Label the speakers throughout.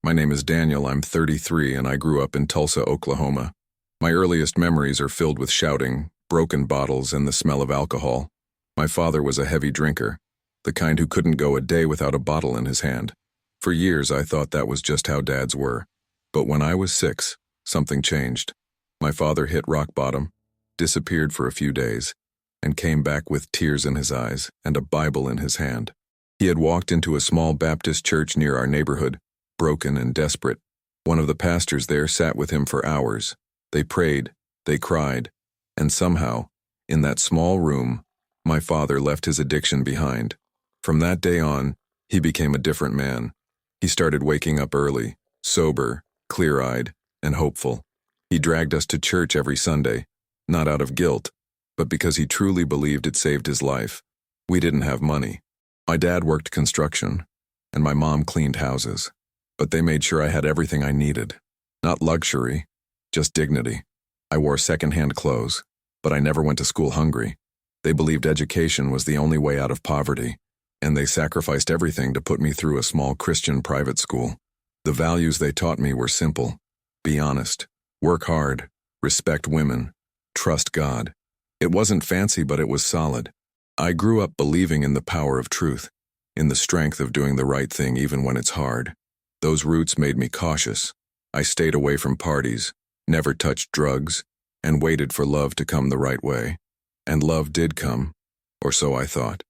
Speaker 1: My name is Daniel, I'm 33, and I grew up in Tulsa, Oklahoma. My earliest memories are filled with shouting, broken bottles, and the smell of alcohol. My father was a heavy drinker, the kind who couldn't go a day without a bottle in his hand. For years I thought that was just how dads were. But when I was 6, something changed. My father hit rock bottom, disappeared for a few days, and came back with tears in his eyes and a Bible in his hand. He had walked into a small Baptist church near our neighborhood, broken and desperate. One of the pastors there sat with him for hours. They prayed, they cried, and somehow, in that small room, my father left his addiction behind. From that day on, he became a different man. He started waking up early, sober, clear-eyed, and hopeful. He dragged us to church every Sunday, not out of guilt, but because he truly believed it saved his life. We didn't have money. My dad worked construction, and my mom cleaned houses. But they made sure I had everything I needed. Not luxury, just dignity. I wore second-hand clothes, but I never went to school hungry. They believed education was the only way out of poverty, and they sacrificed everything to put me through a small Christian private school. The values they taught me were simple. Be honest, work hard, respect women, trust God. It wasn't fancy, but it was solid. I grew up believing in the power of truth, in the strength of doing the right thing even when it's hard. Those roots made me cautious. I stayed away from parties, never touched drugs, and waited for love to come the right way. And love did come, or so I thought.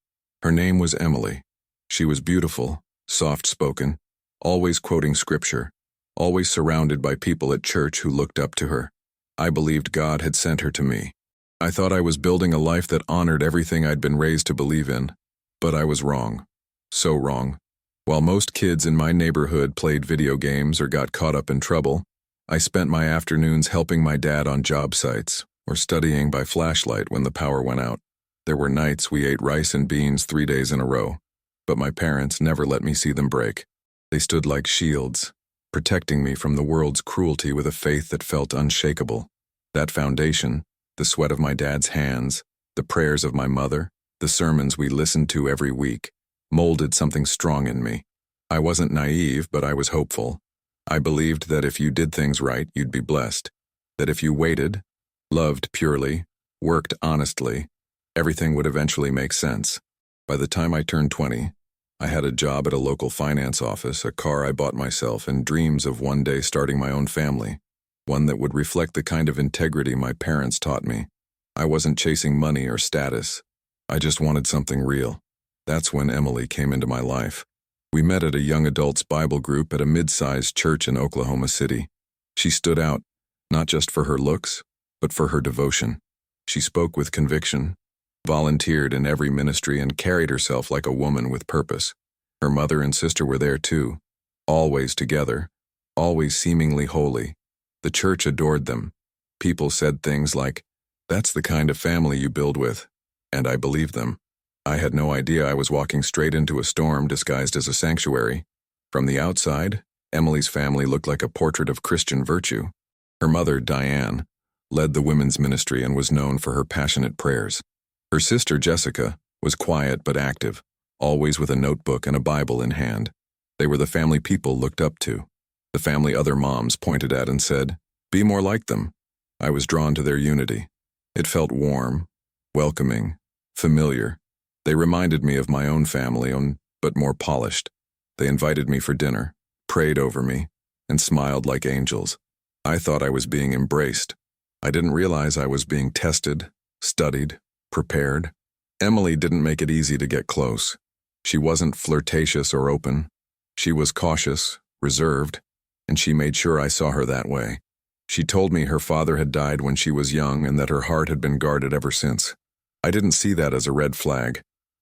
Speaker 1: Her name was Emily. She was beautiful, soft-spoken, always quoting scripture, always surrounded by people at church who looked up to her. I believed God had sent her to me. I thought I was building a life that honored everything I'd been raised to believe in, but I was wrong. So wrong. While most kids in my neighborhood played video games or got caught up in trouble, I spent my afternoons helping my dad on job sites or studying by flashlight when the power went out. There were nights we ate rice and beans 3 days in a row, but my parents never let me see them break. They stood like shields, protecting me from the world's cruelty with a faith that felt unshakable. That foundation, the sweat of my dad's hands, the prayers of my mother, the sermons we listened to every week, molded something strong in me. I wasn't naive, but I was hopeful. I believed that if you did things right, you'd be blessed. That if you waited, loved purely, worked honestly, everything would eventually make sense. By the time I turned 20, I had a job at a local finance office, a car I bought myself, and dreams of one day starting my own family, one that would reflect the kind of integrity my parents taught me. I wasn't chasing money or status. I just wanted something real. That's when Emily came into my life. We met at a young adults Bible group at a mid-sized church in Oklahoma City. She stood out, not just for her looks, but for her devotion. She spoke with conviction, volunteered in every ministry, and carried herself like a woman with purpose. Her mother and sister were there too, always together, always seemingly holy. The church adored them. People said things like, "That's the kind of family you build with," and I believed them. I had no idea I was walking straight into a storm disguised as a sanctuary. From the outside, Emily's family looked like a portrait of Christian virtue. Her mother, Diane, led the women's ministry and was known for her passionate prayers. Her sister, Jessica, was quiet but active, always with a notebook and a Bible in hand. They were the family people looked up to, the family other moms pointed at and said, "Be more like them." I was drawn to their unity. It felt warm, welcoming, familiar. They reminded me of my own family, but more polished. They invited me for dinner, prayed over me, and smiled like angels. I thought I was being embraced. I didn't realize I was being tested, studied, prepared. Emily didn't make it easy to get close. She wasn't flirtatious or open. She was cautious, reserved, and she made sure I saw her that way. She told me her father had died when she was young and that her heart had been guarded ever since. I didn't see that as a red flag.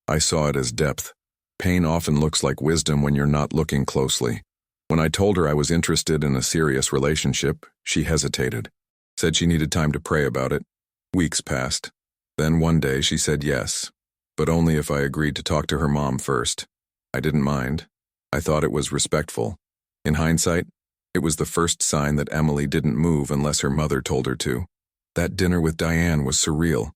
Speaker 1: I saw it as depth. Pain often looks like wisdom when you're not looking closely. When I told her I was interested in a serious relationship, she hesitated, said she needed time to pray about it. Weeks passed. Then one day she said yes, but only if I agreed to talk to her mom first. I didn't mind. I thought it was respectful. In hindsight, it was the first sign that Emily didn't move unless her mother told her to. That dinner with Diane was surreal.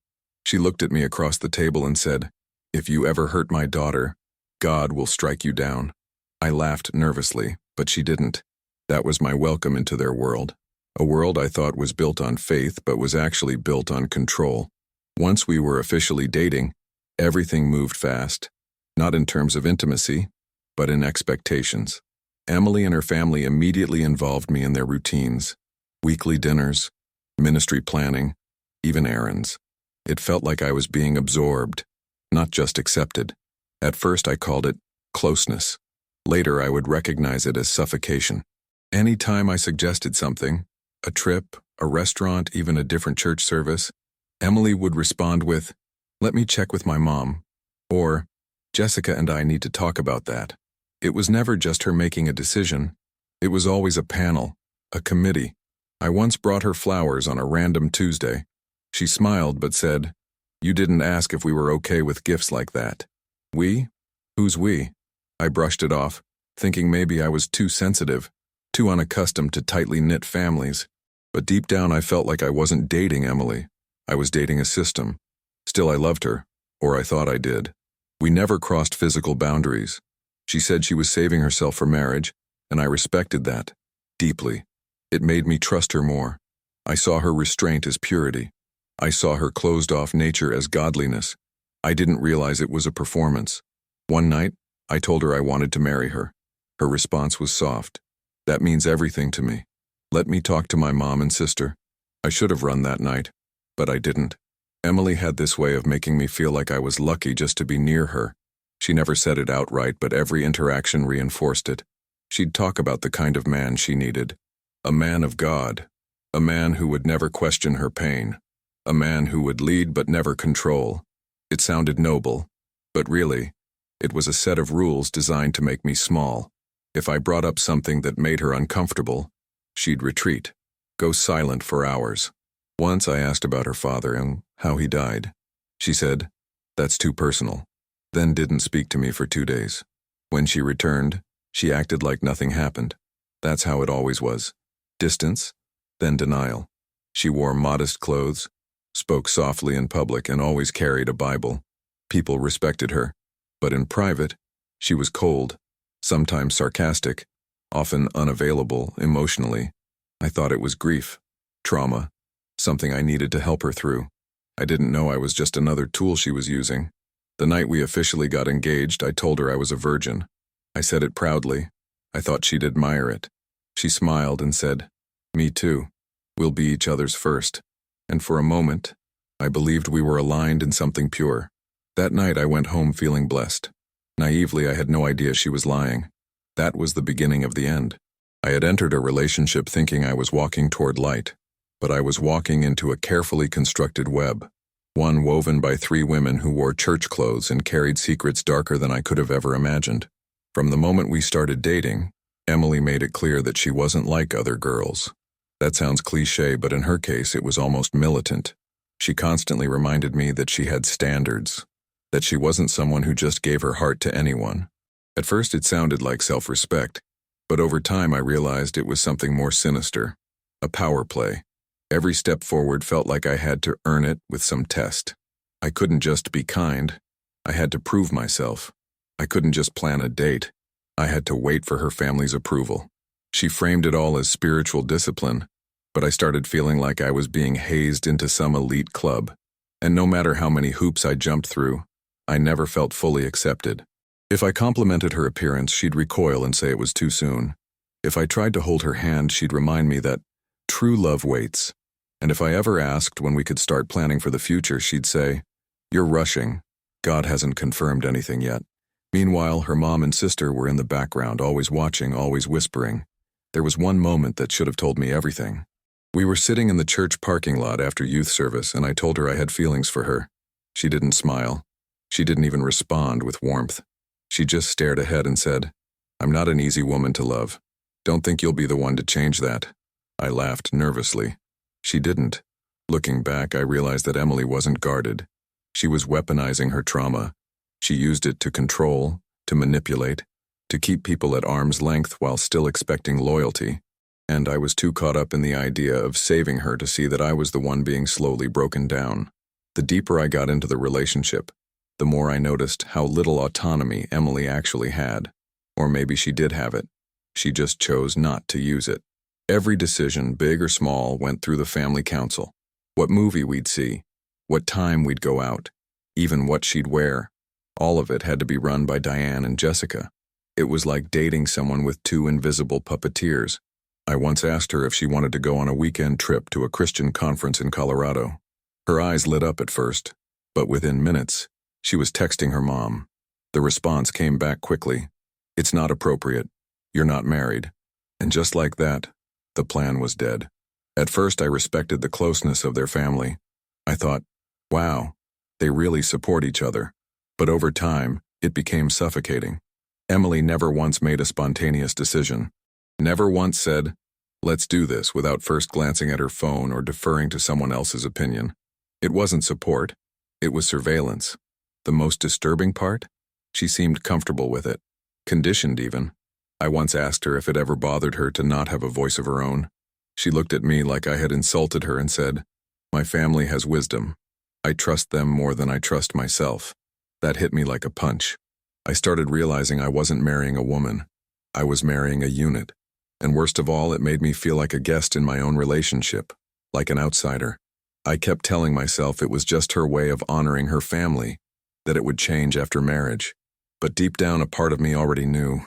Speaker 1: She looked at me across the table and said, "If you ever hurt my daughter, God will strike you down." I laughed nervously, but she didn't. That was my welcome into their world. A world I thought was built on faith but was actually built on control. Once we were officially dating, everything moved fast, not in terms of intimacy, but in expectations. Emily and her family immediately involved me in their routines, weekly dinners, ministry planning, even errands. It felt like I was being absorbed, not just accepted. At first I called it closeness. Later I would recognize it as suffocation. Any time I suggested something, a trip, a restaurant, even a different church service, Emily would respond with, "Let me check with my mom," or, "Jessica and I need to talk about that." It was never just her making a decision. It was always a panel, a committee. I once brought her flowers on a random Tuesday. She smiled but said, "You didn't ask if we were okay with gifts like that." We? Who's we? I brushed it off, thinking maybe I was too sensitive, too unaccustomed to tightly knit families. But deep down I felt like I wasn't dating Emily. I was dating a system. Still I loved her, or I thought I did. We never crossed physical boundaries. She said she was saving herself for marriage, and I respected that, deeply. It made me trust her more. I saw her restraint as purity. I saw her closed-off nature as godliness. I didn't realize it was a performance. One night, I told her I wanted to marry her. Her response was soft. "That means everything to me. Let me talk to my mom and sister." I should have run that night, but I didn't. Emily had this way of making me feel like I was lucky just to be near her. She never said it outright, but every interaction reinforced it. She'd talk about the kind of man she needed. A man of God. A man who would never question her pain. A man who would lead but never control. It sounded noble, but really, it was a set of rules designed to make me small. If I brought up something that made her uncomfortable, she'd retreat, go silent for hours. Once I asked about her father and how he died. She said, "That's too personal," then didn't speak to me for 2 days. When she returned, she acted like nothing happened. That's how it always was. Distance, then denial. She wore modest clothes, spoke softly in public, and always carried a Bible. People respected her, but in private, she was cold, sometimes sarcastic, often unavailable emotionally. I thought it was grief, trauma, something I needed to help her through. I didn't know I was just another tool she was using. The night we officially got engaged, I told her I was a virgin. I said it proudly. I thought she'd admire it. She smiled and said, "Me too. We'll be each other's first." And for a moment, I believed we were aligned in something pure. That night I went home feeling blessed. Naively, I had no idea she was lying. That was the beginning of the end. I had entered a relationship thinking I was walking toward light, but I was walking into a carefully constructed web, one woven by 3 women who wore church clothes and carried secrets darker than I could have ever imagined. From the moment we started dating, Emily made it clear that she wasn't like other girls. That sounds cliché, but in her case it was almost militant. She constantly reminded me that she had standards, that she wasn't someone who just gave her heart to anyone. At first it sounded like self-respect, but over time I realized it was something more sinister, a power play. Every step forward felt like I had to earn it with some test. I couldn't just be kind. I had to prove myself. I couldn't just plan a date. I had to wait for her family's approval. She framed it all as spiritual discipline, but I started feeling like I was being hazed into some elite club. And no matter how many hoops I jumped through, I never felt fully accepted. If I complimented her appearance, she'd recoil and say it was too soon. If I tried to hold her hand, she'd remind me that true love waits. And if I ever asked when we could start planning for the future, she'd say, "You're rushing. God hasn't confirmed anything yet." Meanwhile, her mom and sister were in the background, always watching, always whispering. There was one moment that should have told me everything. We were sitting in the church parking lot after youth service, and I told her I had feelings for her. She didn't smile. She didn't even respond with warmth. She just stared ahead and said, "I'm not an easy woman to love. Don't think you'll be the one to change that." I laughed nervously. She didn't. Looking back, I realized that Emily wasn't guarded. She was weaponizing her trauma. She used it to control, to manipulate, to keep people at arm's length while still expecting loyalty. And I was too caught up in the idea of saving her to see that I was the one being slowly broken down. The deeper I got into the relationship, the more I noticed how little autonomy Emily actually had. Or maybe she did have it, She just chose not to use it. Every decision, big or small, went through the family council. What movie we'd see, what time we'd go out, even what she'd wear. All of it had to be run by Diane and Jessica. It was like dating someone with two invisible puppeteers. I once asked her if she wanted to go on a weekend trip to a Christian conference in Colorado. Her eyes lit up at first, but within minutes, she was texting her mom. The response came back quickly. "It's not appropriate. You're not married." And just like that, the plan was dead. At first, I respected the closeness of their family. I thought, wow, they really support each other. But over time, it became suffocating. Emily never once made a spontaneous decision. Never once said, "Let's do this," without first glancing at her phone or deferring to someone else's opinion. It wasn't support. It was surveillance. The most disturbing part? She seemed comfortable with it. Conditioned even. I once asked her if it ever bothered her to not have a voice of her own. She looked at me like I had insulted her and said, "My family has wisdom. I trust them more than I trust myself." That hit me like a punch. I started realizing I wasn't marrying a woman. I was marrying a unit. And worst of all, it made me feel like a guest in my own relationship, like an outsider. I kept telling myself it was just her way of honoring her family, that it would change after marriage. But deep down, a part of me already knew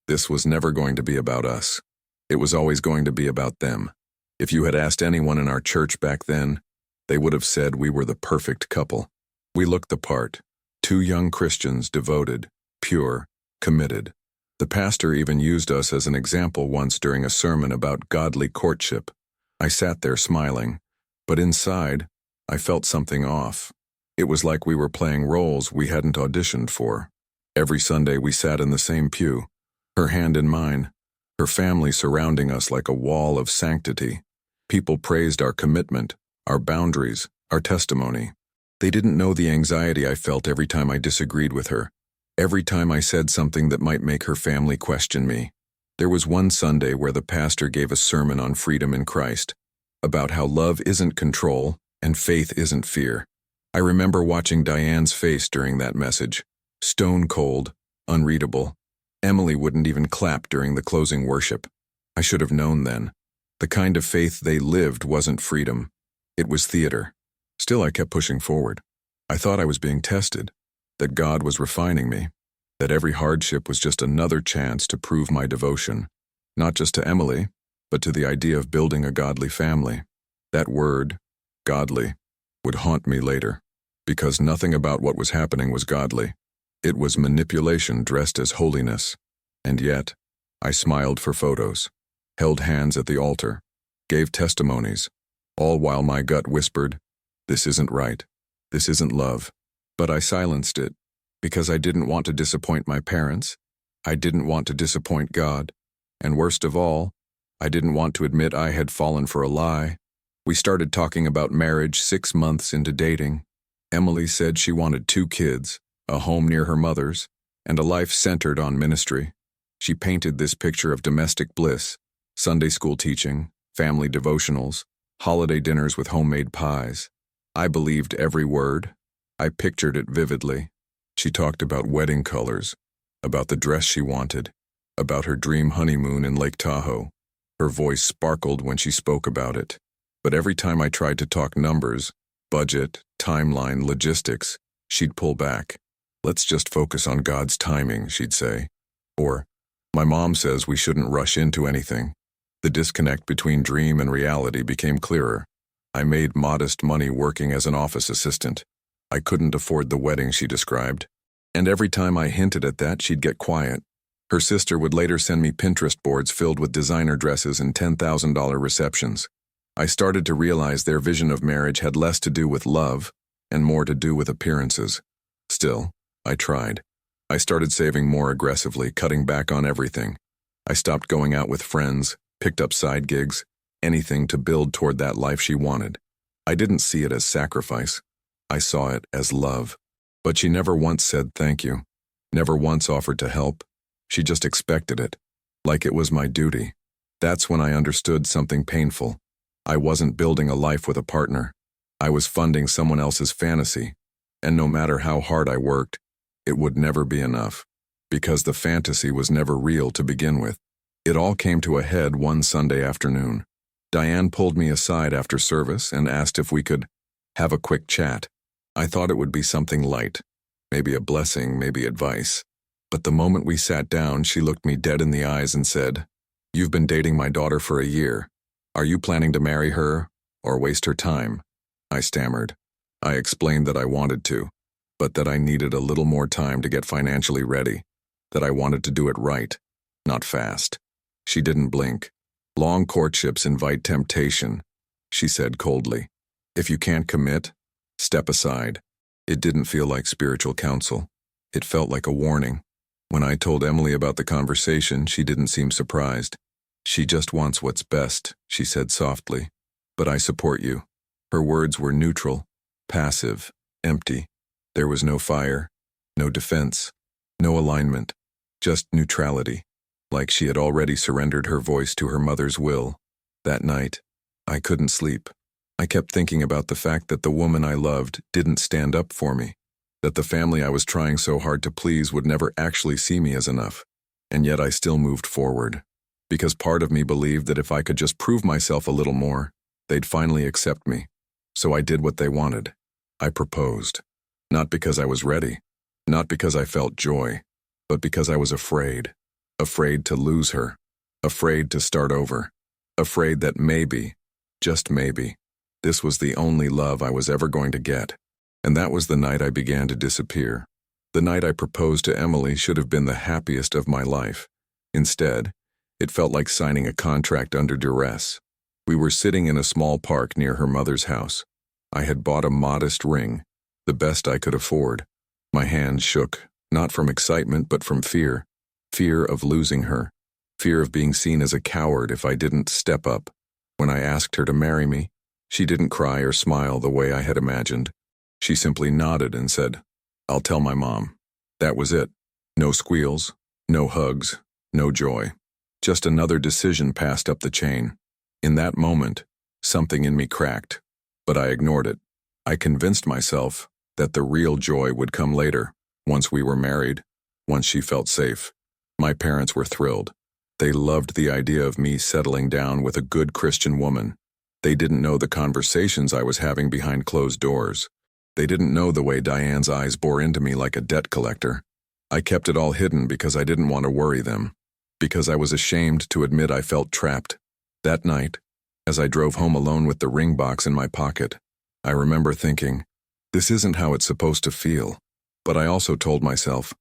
Speaker 1: this was never going to be about us. It was always going to be about them. If you had asked anyone in our church back then, they would have said we were the perfect couple. We looked the part. Two young Christians, devoted, pure, committed. The pastor even used us as an example once during a sermon about godly courtship. I sat there smiling, but inside, I felt something off. It was like we were playing roles we hadn't auditioned for. Every Sunday we sat in the same pew, her hand in mine, her family surrounding us like a wall of sanctity. People praised our commitment, our boundaries, our testimony. They didn't know the anxiety I felt every time I disagreed with her, every time I said something that might make her family question me. There was one Sunday where the pastor gave a sermon on freedom in Christ, about how love isn't control and faith isn't fear. I remember watching Diane's face during that message, stone cold, unreadable. Emily wouldn't even clap during the closing worship. I should have known then. The kind of faith they lived wasn't freedom. It was theater. Still, I kept pushing forward. I thought I was being tested, that God was refining me, that every hardship was just another chance to prove my devotion, not just to Emily, but to the idea of building a godly family. That word, godly, would haunt me later, because nothing about what was happening was godly. It was manipulation dressed as holiness. And yet, I smiled for photos, held hands at the altar, gave testimonies, all while my gut whispered, "This isn't right. This isn't love." But I silenced it, because I didn't want to disappoint my parents. I didn't want to disappoint God. And worst of all, I didn't want to admit I had fallen for a lie. We started talking about marriage 6 months into dating. Emily said she wanted 2 kids, a home near her mother's, and a life centered on ministry. She painted this picture of domestic bliss, Sunday school teaching, family devotionals, holiday dinners with homemade pies. I believed every word. I pictured it vividly. She talked about wedding colors, about the dress she wanted, about her dream honeymoon in Lake Tahoe. Her voice sparkled when she spoke about it. But every time I tried to talk numbers, budget, timeline, logistics, she'd pull back. "Let's just focus on God's timing," she'd say. Or, "My mom says we shouldn't rush into anything." The disconnect between dream and reality became clearer. I made modest money working as an office assistant. I couldn't afford the wedding she described. And every time I hinted at that, she'd get quiet. Her sister would later send me Pinterest boards filled with designer dresses and $10,000 receptions. I started to realize their vision of marriage had less to do with love and more to do with appearances. Still, I tried. I started saving more aggressively, cutting back on everything. I stopped going out with friends, picked up side gigs, anything to build toward that life she wanted. I didn't see it as sacrifice. I saw it as love. But she never once said thank you, never once offered to help. She just expected it, like it was my duty. That's when I understood something painful. I wasn't building a life with a partner. I was funding someone else's fantasy. And no matter how hard I worked, it would never be enough, because the fantasy was never real to begin with. It all came to a head one Sunday afternoon. Diane pulled me aside after service and asked if we could have a quick chat. I thought it would be something light, maybe a blessing, maybe advice. But the moment we sat down, she looked me dead in the eyes and said, "You've been dating my daughter for a year. Are you planning to marry her or waste her time?" I stammered. I explained that I wanted to, but that I needed a little more time to get financially ready, that I wanted to do it right, not fast. She didn't blink. "Long courtships invite temptation," she said coldly. "If you can't commit, step aside." It didn't feel like spiritual counsel. It felt like a warning. When I told Emily about the conversation, she didn't seem surprised. "She just wants what's best," she said softly. "But I support you." Her words were neutral, passive, empty. There was no fire, no defense, no alignment, just neutrality, like she had already surrendered her voice to her mother's will. That night, I couldn't sleep. I kept thinking about the fact that the woman I loved didn't stand up for me, that the family I was trying so hard to please would never actually see me as enough. And yet I still moved forward, because part of me believed that if I could just prove myself a little more, they'd finally accept me. So I did what they wanted. I proposed. Not because I was ready, not because I felt joy, but because I was afraid. Afraid to lose her. Afraid to start over. Afraid that maybe, just maybe, this was the only love I was ever going to get. And that was the night I began to disappear. The night I proposed to Emily should have been the happiest of my life. Instead, it felt like signing a contract under duress. We were sitting in a small park near her mother's house. I had bought a modest ring, the best I could afford. My hands shook, not from excitement but from fear. Fear of losing her. Fear of being seen as a coward if I didn't step up. When I asked her to marry me, she didn't cry or smile the way I had imagined. She simply nodded and said, "I'll tell my mom." That was it. No squeals, no hugs, no joy. Just another decision passed up the chain. In that moment, something in me cracked, but I ignored it. I convinced myself that the real joy would come later, once we were married, once she felt safe. My parents were thrilled. They loved the idea of me settling down with a good Christian woman. They didn't know the conversations I was having behind closed doors. They didn't know the way Diane's eyes bore into me like a debt collector. I kept it all hidden because I didn't want to worry them, because I was ashamed to admit I felt trapped. That night, as I drove home alone with the ring box in my pocket, I remember thinking, this isn't how it's supposed to feel. But I also told myself,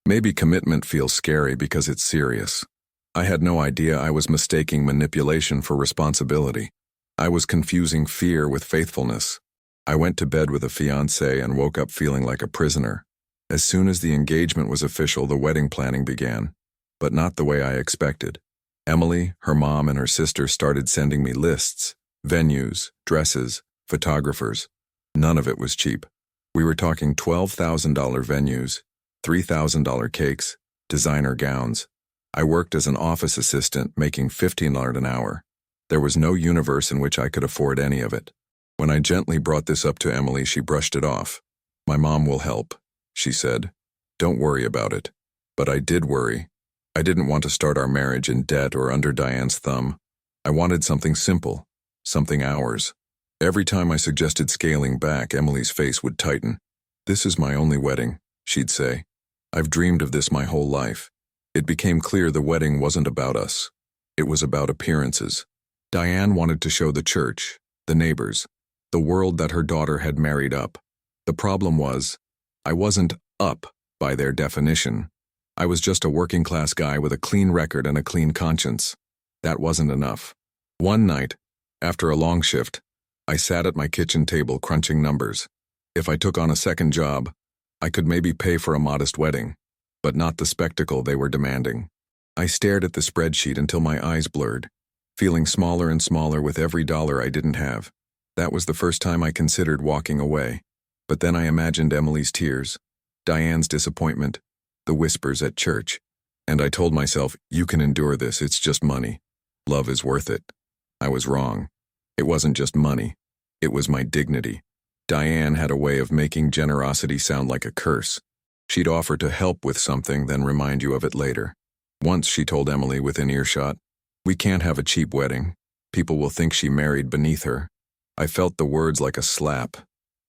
Speaker 1: maybe commitment feels scary because it's serious. I had no idea I was mistaking manipulation for responsibility. I was confusing fear with faithfulness. I went to bed with a fiancé and woke up feeling like a prisoner. As soon as the engagement was official, the wedding planning began, but not the way I expected. Emily, her mom, and her sister started sending me lists, venues, dresses, photographers. None of it was cheap. We were talking $12,000 venues, $3,000 cakes, designer gowns. I worked as an office assistant, making $15 an hour. There was no universe in which I could afford any of it. When I gently brought this up to Emily, she brushed it off. "My mom will help," she said. "Don't worry about it." But I did worry. I didn't want to start our marriage in debt or under Diane's thumb. I wanted something simple, something ours. Every time I suggested scaling back, Emily's face would tighten. "This is my only wedding," she'd say. "I've dreamed of this my whole life." It became clear the wedding wasn't about us. It was about appearances. Diane wanted to show the church, the neighbors, the world that her daughter had married up. The problem was, I wasn't up by their definition. I was just a working-class guy with a clean record and a clean conscience. That wasn't enough. One night, after a long shift, I sat at my kitchen table crunching numbers. If I took on a second job, I could maybe pay for a modest wedding, but not the spectacle they were demanding. I stared at the spreadsheet until my eyes blurred, feeling smaller and smaller with every dollar I didn't have. That was the first time I considered walking away. But then I imagined Emily's tears, Diane's disappointment, the whispers at church, and I told myself, you can endure this, it's just money. Love is worth it. I was wrong. It wasn't just money. It was my dignity. Diane had a way of making generosity sound like a curse. She'd offer to help with something, then remind you of it later. Once she told Emily within earshot, We can't have a cheap wedding. People will think she married beneath her. I felt the words like a slap,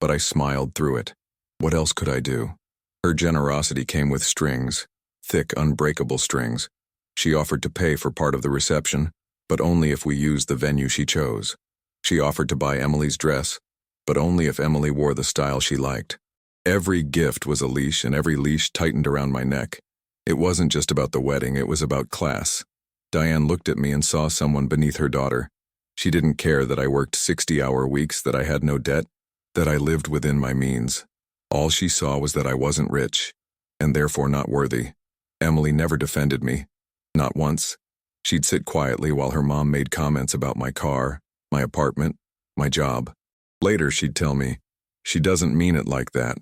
Speaker 1: but I smiled through it. What else could I do? Her generosity came with strings, thick, unbreakable strings. She offered to pay for part of the reception, but only if we used the venue she chose. She offered to buy Emily's dress, but only if Emily wore the style she liked. Every gift was a leash, and every leash tightened around my neck. It wasn't just about the wedding, it was about class. Diane looked at me and saw someone beneath her daughter. She didn't care that I worked 60-hour weeks, that I had no debt, that I lived within my means. All she saw was that I wasn't rich, and therefore not worthy. Emily never defended me. Not once. She'd sit quietly while her mom made comments about my car, my apartment, my job. Later she'd tell me, "She doesn't mean it like that."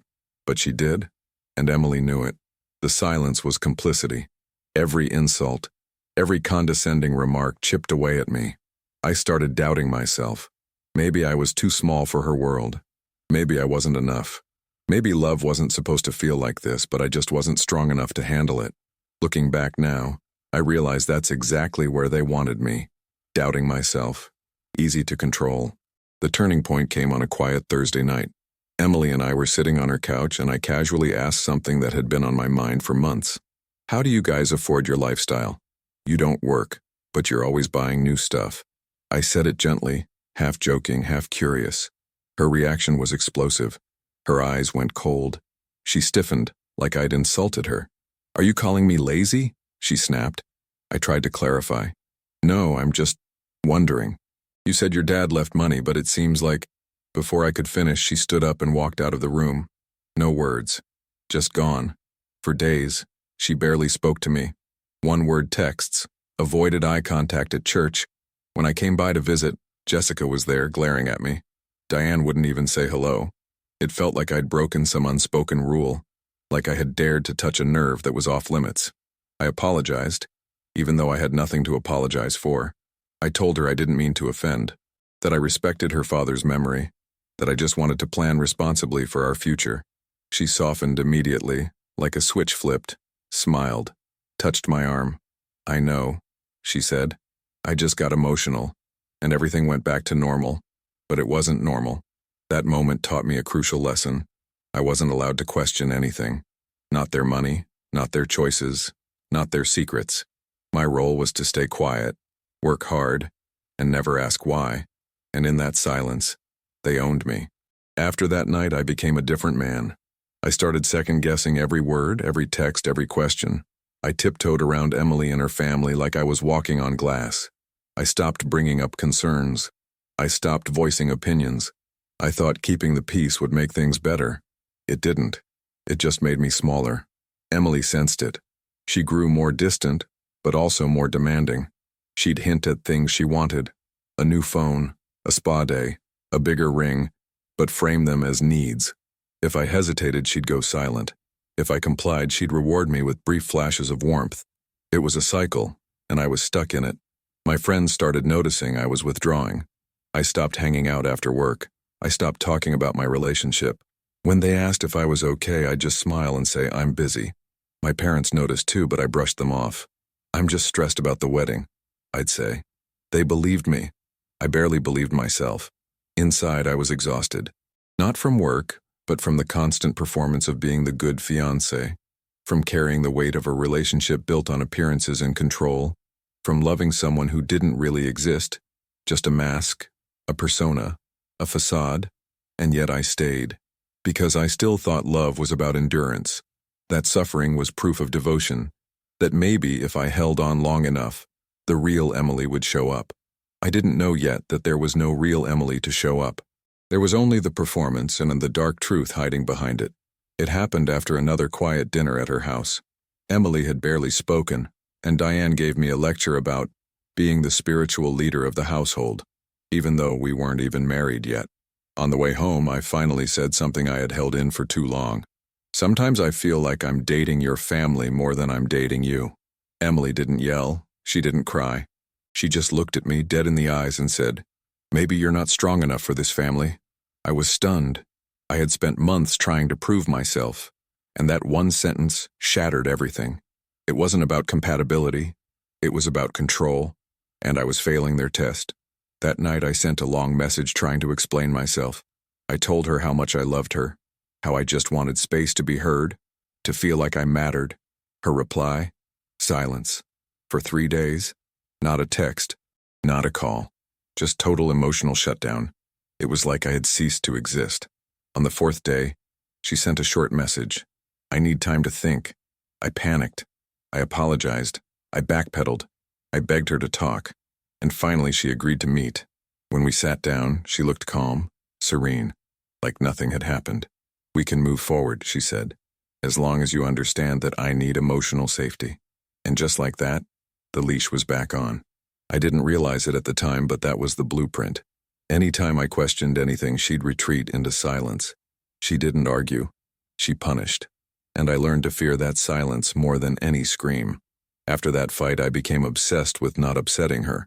Speaker 1: But she did, and Emily knew it. The silence was complicity. Every insult, every condescending remark chipped away at me. I started doubting myself. Maybe I was too small for her world. Maybe I wasn't enough. Maybe love wasn't supposed to feel like this, but I just wasn't strong enough to handle it. Looking back now, I realize that's exactly where they wanted me. Doubting myself. Easy to control. The turning point came on a quiet Thursday night. Emily and I were sitting on her couch, and I casually asked something that had been on my mind for months. How do you guys afford your lifestyle? You don't work, but you're always buying new stuff. I said it gently, half joking, half curious. Her reaction was explosive. Her eyes went cold. She stiffened, like I'd insulted her. "Are you calling me lazy?" she snapped. I tried to clarify. "No, I'm just wondering. You said your dad left money, but it seems like..." Before I could finish, she stood up and walked out of the room. No words. Just gone. For days, she barely spoke to me. One-word texts. Avoided eye contact at church. When I came by to visit, Jessica was there, glaring at me. Diane wouldn't even say hello. It felt like I'd broken some unspoken rule, like I had dared to touch a nerve that was off limits. I apologized, even though I had nothing to apologize for. I told her I didn't mean to offend, that I respected her father's memory, that I just wanted to plan responsibly for our future. She softened immediately, like a switch flipped, smiled, touched my arm. "I know," she said. "I just got emotional, and everything went back to normal. But it wasn't normal. That moment taught me a crucial lesson. I wasn't allowed to question anything. Not their money, not their choices, not their secrets. My role was to stay quiet, work hard, and never ask why. And in that silence, they owned me. After that night, I became a different man. I started second-guessing every word, every text, every question. I tiptoed around Emily and her family like I was walking on glass. I stopped bringing up concerns. I stopped voicing opinions. I thought keeping the peace would make things better. It didn't. It just made me smaller. Emily sensed it. She grew more distant, but also more demanding. She'd hint at things she wanted. A new phone, a spa day, a bigger ring, but frame them as needs. If I hesitated, she'd go silent. If I complied, she'd reward me with brief flashes of warmth. It was a cycle, and I was stuck in it. My friends started noticing I was withdrawing. I stopped hanging out after work. I stopped talking about my relationship. When they asked if I was okay, I'd just smile and say, "I'm busy." My parents noticed too, but I brushed them off. "I'm just stressed about the wedding," I'd say. They believed me. I barely believed myself. Inside, I was exhausted. Not from work, but from the constant performance of being the good fiancé, from carrying the weight of a relationship built on appearances and control, from loving someone who didn't really exist, just a mask, a persona, a facade, and yet I stayed. Because I still thought love was about endurance, that suffering was proof of devotion, that maybe if I held on long enough, the real Emily would show up. I didn't know yet that there was no real Emily to show up. There was only the performance and the dark truth hiding behind it. It happened after another quiet dinner at her house. Emily had barely spoken, and Diane gave me a lecture about being the spiritual leader of the household, even though we weren't even married yet. On the way home, I finally said something I had held in for too long. "Sometimes I feel like I'm dating your family more than I'm dating you." Emily didn't yell. She didn't cry. She just looked at me dead in the eyes and said, "Maybe you're not strong enough for this family." I was stunned. I had spent months trying to prove myself, and that one sentence shattered everything. It wasn't about compatibility. It was about control. and I was failing their test. That night I sent a long message trying to explain myself. I told her how much I loved her, how I just wanted space to be heard, to feel like I mattered. Her reply? Silence. For 3 days, not a text, not a call, just total emotional shutdown. It was like I had ceased to exist. On the 4th day, she sent a short message. I need time to think. I panicked. I apologized. I backpedaled. I begged her to talk. And finally she agreed to meet. When we sat down, she looked calm, serene, like nothing had happened. We can move forward, she said, as long as you understand that I need emotional safety. And just like that, the leash was back on. I didn't realize it at the time, but that was the blueprint. Anytime I questioned anything, she'd retreat into silence. She didn't argue. She punished. And I learned to fear that silence more than any scream. After that fight, I became obsessed with not upsetting her.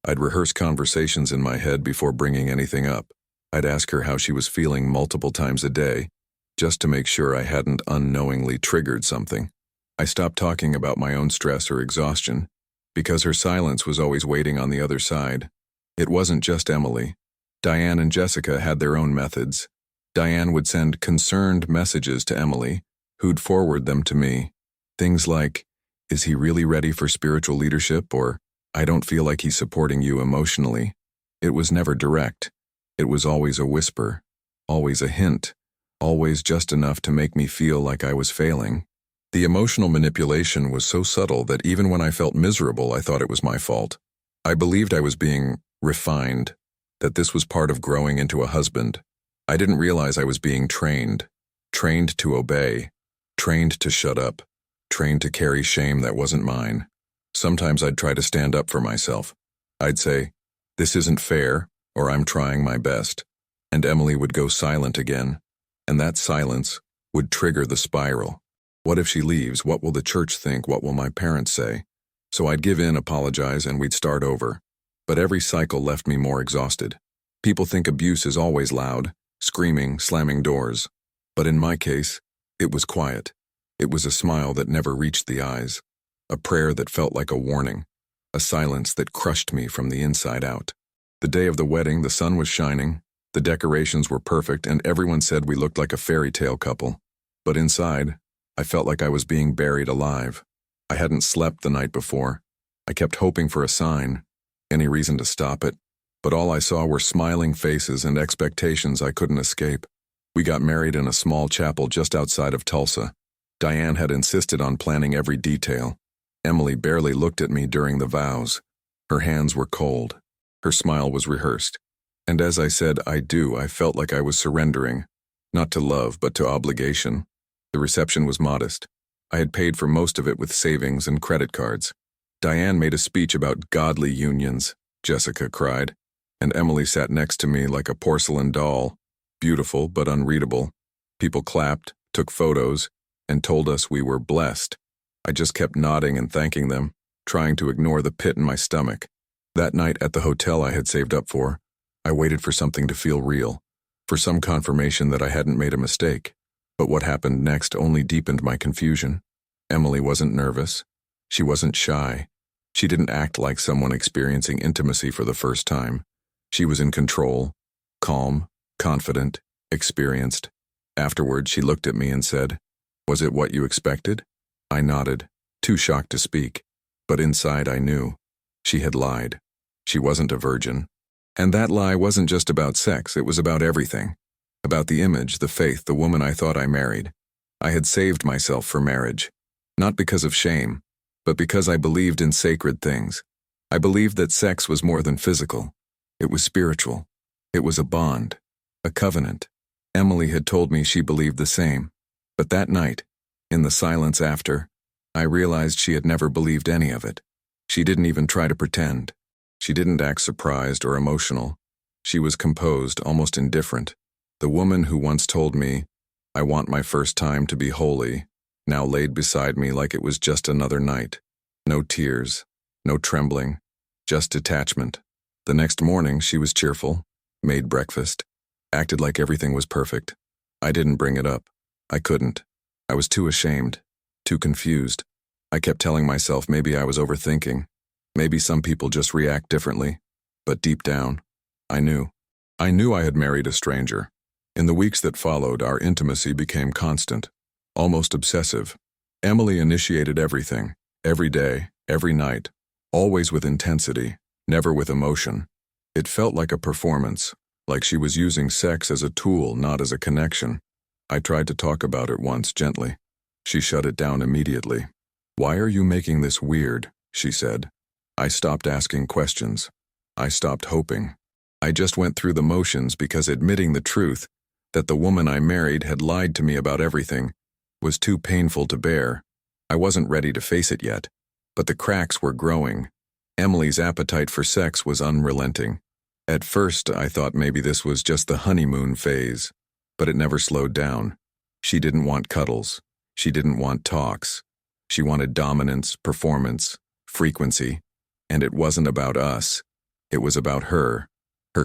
Speaker 1: I'd rehearse conversations in my head before bringing anything up. I'd ask her how she was feeling multiple times a day, just to make sure I hadn't unknowingly triggered something. I stopped talking about my own stress or exhaustion, because her silence was always waiting on the other side. It wasn't just Emily. Diane and Jessica had their own methods. Diane would send concerned messages to Emily, who'd forward them to me. Things like, "Is he really ready for spiritual leadership?" or, "I don't feel like he's supporting you emotionally." It was never direct. It was always a whisper, always a hint, always just enough to make me feel like I was failing. The emotional manipulation was so subtle that even when I felt miserable, I thought it was my fault. I believed I was being refined, that this was part of growing into a husband. I didn't realize I was being trained to obey, trained to shut up, trained to carry shame that wasn't mine. Sometimes I'd try to stand up for myself. I'd say, "This isn't fair," or "I'm trying my best." And Emily would go silent again. And that silence would trigger the spiral. What if she leaves? What will the church think? What will my parents say? So I'd give in, apologize, and we'd start over. But every cycle left me more exhausted. People think abuse is always loud, screaming, slamming doors. But in my case, it was quiet. It was a smile that never reached the eyes, a prayer that felt like a warning, a silence that crushed me from the inside out. The day of the wedding, the sun was shining, the decorations were perfect, and everyone said we looked like a fairy tale couple. But inside, I felt like I was being buried alive. I hadn't slept the night before. I kept hoping for a sign, any reason to stop it, but all I saw were smiling faces and expectations I couldn't escape. We got married in a small chapel just outside of Tulsa. Diane had insisted on planning every detail. Emily barely looked at me during the vows. Her hands were cold. Her smile was rehearsed. And as I said, "I do," I felt like I was surrendering, not to love, but to obligation. The reception was modest. I had paid for most of it with savings and credit cards. Diane made a speech about godly unions, Jessica cried, and Emily sat next to me like a porcelain doll, beautiful but unreadable. People clapped, took photos, and told us we were blessed. I just kept nodding and thanking them, trying to ignore the pit in my stomach. That night at the hotel I had saved up for, I waited for something to feel real, for some confirmation that I hadn't made a mistake. But what happened next only deepened my confusion. Emily wasn't nervous. She wasn't shy. She didn't act like someone experiencing intimacy for the first time. She was in control, calm, confident, experienced. Afterward, she looked at me and said, "Was it what you expected?" I nodded, too shocked to speak. But inside I knew. She had lied. She wasn't a virgin. And that lie wasn't just about sex, it was about everything. About the image, the faith, the woman I thought I married. I had saved myself for marriage. Not because of shame, but because I believed in sacred things. I believed that sex was more than physical. It was spiritual. It was a bond, a covenant. Emily had told me she believed the same. But that night, in the silence after, I realized she had never believed any of it. She didn't even try to pretend. She didn't act surprised or emotional. She was composed, almost indifferent. The woman who once told me, "I want my first time to be holy," now laid beside me like it was just another night. No tears, no trembling, just detachment. The next morning she was cheerful, made breakfast, acted like everything was perfect. I didn't bring it up. I couldn't. I was too ashamed, too confused. I kept telling myself maybe I was overthinking. Maybe some people just react differently, but deep down, I knew. I knew I had married a stranger. In the weeks that followed, our intimacy became constant, almost obsessive. Emily initiated everything, every day, every night, always with intensity, never with emotion. It felt like a performance, like she was using sex as a tool, not as a connection. I tried to talk about it once gently. She shut it down immediately. "Why are you making this weird?" she said. I stopped asking questions. I stopped hoping. I just went through the motions because admitting the truth, that the woman I married had lied to me about everything, was too painful to bear. I wasn't ready to face it yet, but the cracks were growing. Emily's appetite for sex was unrelenting. At first, I thought maybe this was just the honeymoon phase, but it never slowed down. She didn't want cuddles. She didn't want talks. She wanted dominance, performance, frequency, and it wasn't about us. It was about her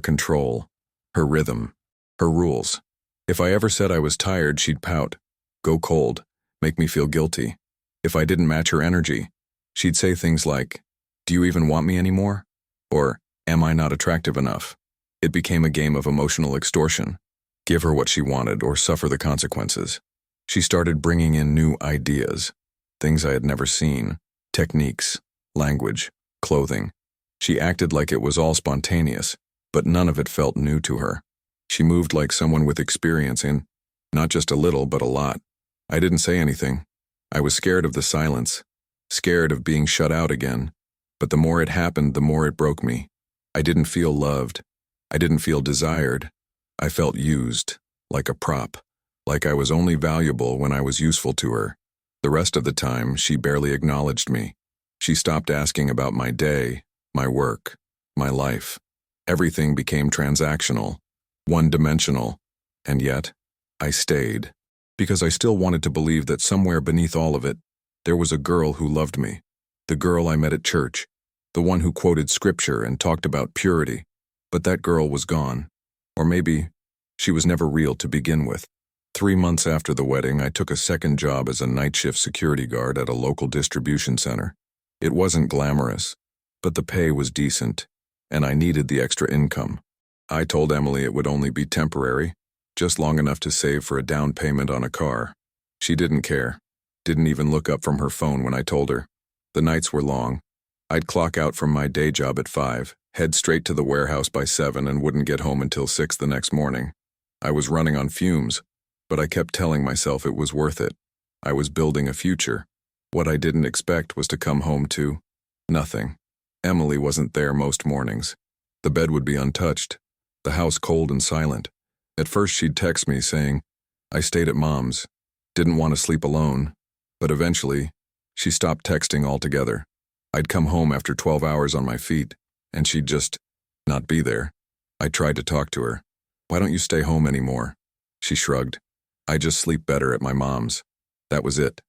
Speaker 1: control, her rhythm, her rules. If I ever said I was tired, she'd pout, go cold, make me feel guilty. If I didn't match her energy, she'd say things like, "Do you even want me anymore?" Or, "Am I not attractive enough?" It became a game of emotional extortion. Give her what she wanted or suffer the consequences. She started bringing in new ideas, things I had never seen, techniques, language, clothing. She acted like it was all spontaneous, but none of it felt new to her. She moved like someone with experience in, not just a little, but a lot. I didn't say anything. I was scared of the silence, scared of being shut out again. But the more it happened, the more it broke me. I didn't feel loved. I didn't feel desired. I felt used, like a prop, like I was only valuable when I was useful to her. The rest of the time, she barely acknowledged me. She stopped asking about my day, my work, my life. Everything became transactional, one-dimensional, and yet, I stayed. Because I still wanted to believe that somewhere beneath all of it, there was a girl who loved me. The girl I met at church, the one who quoted scripture and talked about purity. But that girl was gone. Or maybe she was never real to begin with. 3 months after the wedding, I took a second job as a night shift security guard at a local distribution center. It wasn't glamorous, but the pay was decent, and I needed the extra income. I told Emily it would only be temporary, just long enough to save for a down payment on a car. She didn't care, didn't even look up from her phone when I told her. The nights were long. I'd clock out from my day job at 5, head straight to the warehouse by 7, and wouldn't get home until 6 the next morning. I was running on fumes, but I kept telling myself it was worth it. I was building a future. What I didn't expect was to come home to nothing. Emily wasn't there most mornings. The bed would be untouched, the house cold and silent. At first she'd text me saying, "I stayed at Mom's, didn't want to sleep alone," but eventually, she stopped texting altogether. I'd come home after 12 hours on my feet, and she'd just not be there. I tried to talk to her. "Why don't you stay home anymore?" She shrugged. "I just sleep better at my mom's." That was it.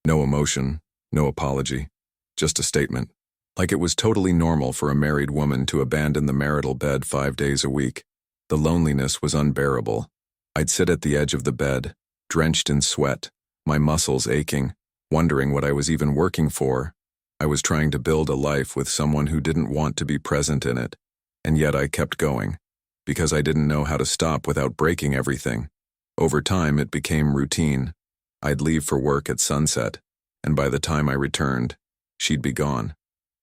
Speaker 1: No emotion, no apology, just a statement. Like it was totally normal for a married woman to abandon the marital bed 5 days a week. The loneliness was unbearable. I'd sit at the edge of the bed, drenched in sweat, my muscles aching, wondering what I was even working for. I was trying to build a life with someone who didn't want to be present in it, and yet I kept going, because I didn't know how to stop without breaking everything. Over time, it became routine. I'd leave for work at sunset, and by the time I returned, she'd be gone.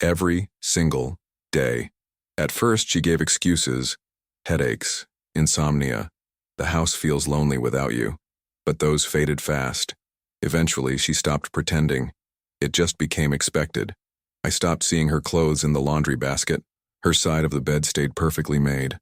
Speaker 1: Every single day. At first, she gave excuses, headaches, insomnia. The house feels lonely without you. But those faded fast. Eventually, she stopped pretending. It just became expected. I stopped seeing her clothes in the laundry basket. Her side of the bed stayed perfectly made.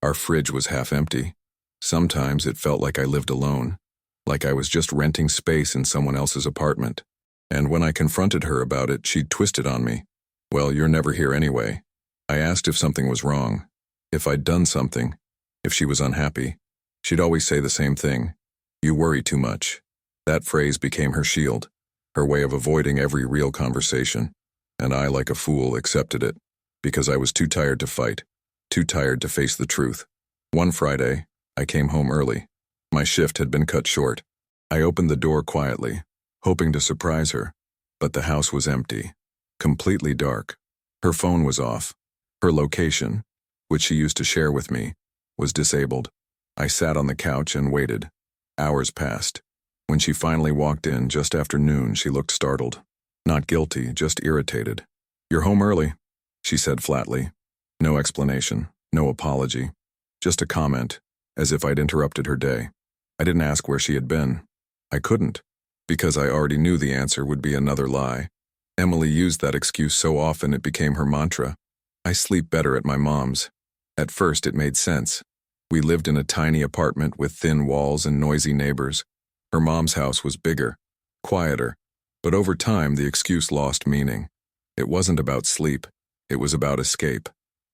Speaker 1: Our fridge was half empty. Sometimes it felt like I lived alone, like I was just renting space in someone else's apartment. And when I confronted her about it, she'd twisted on me. "Well, you're never here anyway." I asked if something was wrong, if I'd done something, if she was unhappy. She'd always say the same thing. "You worry too much." That phrase became her shield, her way of avoiding every real conversation. And I, like a fool, accepted it, because I was too tired to fight, too tired to face the truth. One Friday, I came home early. My shift had been cut short. I opened the door quietly, hoping to surprise her, but the house was empty, completely dark. Her phone was off. Her location, which she used to share with me, was disabled. I sat on the couch and waited. Hours passed. When she finally walked in just after noon, she looked startled. Not guilty, just irritated. "You're home early," she said flatly. No explanation, no apology. Just a comment, as if I'd interrupted her day. I didn't ask where she had been. I couldn't, because I already knew the answer would be another lie. Emily used that excuse so often it became her mantra. "I sleep better at my mom's." At first it made sense. We lived in a tiny apartment with thin walls and noisy neighbors. Her mom's house was bigger, quieter, but over time the excuse lost meaning. It wasn't about sleep, it was about escape.